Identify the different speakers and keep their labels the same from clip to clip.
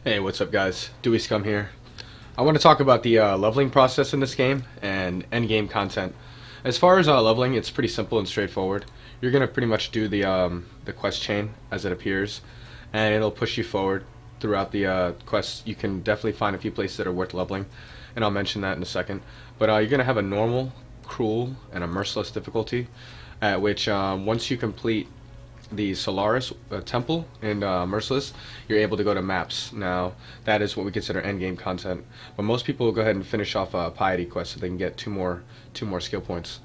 Speaker 1: Hey, what's up guys? Dewey Scum here. I want to talk about the leveling process in this game and endgame content. As far as leveling, it's pretty simple and straightforward. You're going to pretty much do the quest chain as it appears, and it'll push you forward throughout the quests. You can definitely find a few places that are worth leveling, and I'll mention that in a second. But you're going to have a normal, cruel, and a merciless difficulty, at which once you complete the Solaris Temple in Merciless, you're able to go to maps. Now, that is what we consider endgame content. But most people will go ahead and finish off a Piety quest so they can get two more skill points.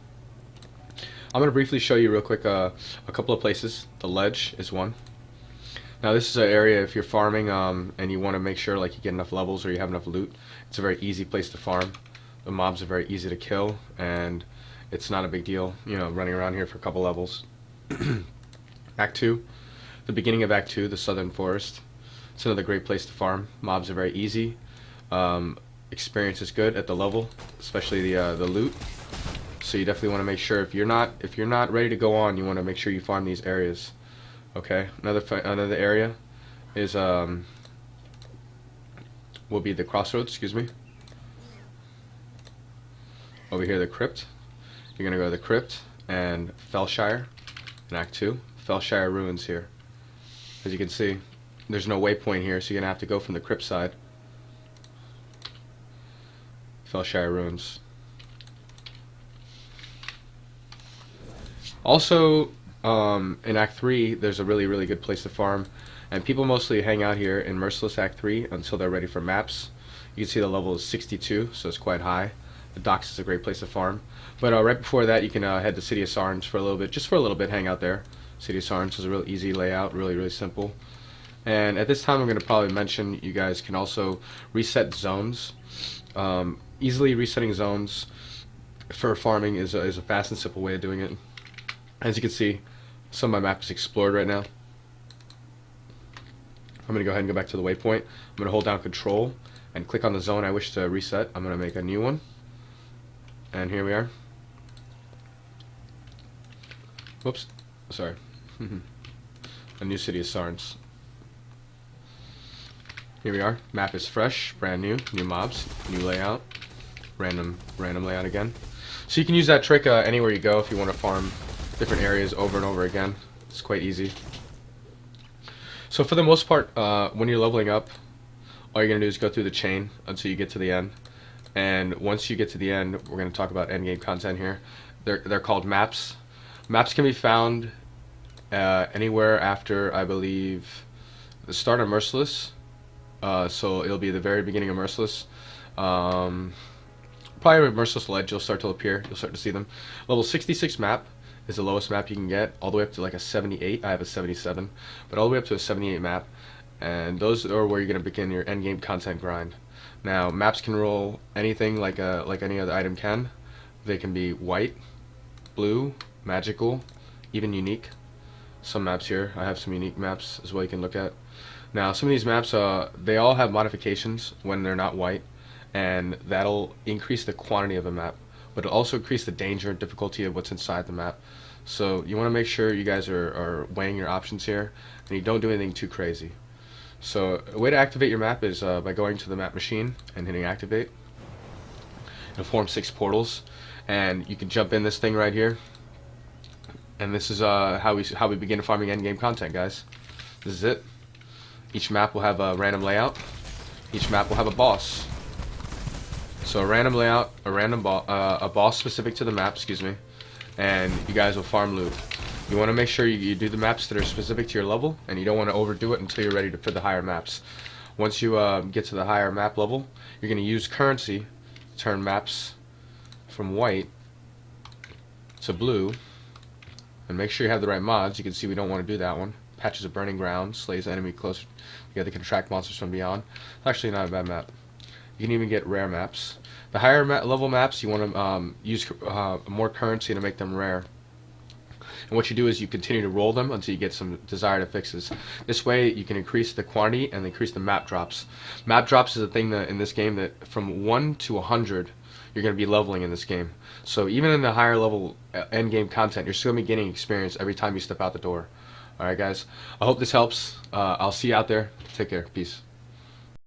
Speaker 1: I'm going to briefly show you real quick a couple of places. The Ledge is one. Now, this is an area if you're farming and you want to make sure like you get enough levels or you have enough loot. It's a very easy place to farm. The mobs are very easy to kill, and it's not a big deal, you know, running around here for a couple levels. Act 2, the beginning of Act 2, the Southern Forest. It's another great place to farm. Mobs are very easy. Experience is good at the level, especially the loot. So you definitely want to make sure if you're not ready to go on, you want to make sure you farm these areas. Okay. Another area is will be the Crossroads. Excuse me. Over here, the Crypt. You're gonna go to the Crypt and Fellshire in Act 2. Fellshire Ruins here. As you can see, there's no waypoint here, so you're gonna have to go from the Crypt side. Fellshire Ruins. Also, in Act 3, there's a really good place to farm, and people mostly hang out here in Merciless Act 3 until they're ready for maps. You can see the level is 62, so it's quite high. The docks is a great place to farm. But right before that, you can head to City of Sarns for a little bit, just for a little bit, hang out there. City of Sarns is a real easy layout, really simple. And at this time, I'm going to probably mention you guys can also reset zones. Easily resetting zones for farming is a fast and simple way of doing it. As you can see, some of my map is explored right now. I'm going to go ahead and go back to the waypoint. I'm going to hold down Control and click on the zone I wish to reset. I'm going to make a new one. And here we are. Whoops. Sorry. A new City of Sarns. Here we are. Map is fresh, brand new, new mobs, new layout, random layout again. So you can use that trick anywhere you go if you want to farm different areas over and over again. It's quite easy. So for the most part, when you're leveling up, all you're gonna do is go through the chain until you get to the end. And once you get to the end, we're going to talk about endgame content here. They're called maps. Maps can be found anywhere after, I believe, the start of Merciless. So it'll be the very beginning of Merciless. Probably with Merciless Ledge, you'll start to appear. You'll start to see them. Level 66 map is the lowest map you can get, all the way up to like a 78. I have a 77, but all the way up to a 78 map. And those are where you're going to begin your endgame content grind. Now, maps can roll anything like any other item can. They can be white, blue, magical, even unique. Some maps here, I have some unique maps as well you can look at. Now, some of these maps, they all have modifications when they're not white, and that'll increase the quantity of a map, but it'll also increase the danger and difficulty of what's inside the map. So you want to make sure you guys are weighing your options here, and you don't do anything too crazy. So a way to activate your map is by going to the map machine and hitting activate. It'll form 6 portals, and you can jump in this thing right here. And this is how we begin farming endgame content, guys. This is it. Each map will have a random layout. Each map will have a boss. So a random layout, a boss specific to the map, excuse me, and you guys will farm loot. You want to make sure you do the maps that are specific to your level, and you don't want to overdo it until you're ready for the higher maps. Once you get to the higher map level, you're going to use currency to turn maps from white to blue, and make sure you have the right mods. You can see we don't want to do that one. Patches of Burning Ground, slays the enemy closer. Together can attract monsters from beyond. It's actually not a bad map. You can even get rare maps. The higher level maps, you want to use more currency to make them rare. And what you do is you continue to roll them until you get some desired affixes. This way you can increase the quantity and increase the map drops. Map drops is a thing that in this game that from 1 to 100 you're going to be leveling in this game. So even in the higher level end game content, you're still going to be gaining experience every time you step out the door. Alright guys, I hope this helps. I'll see you out there. Take care. Peace.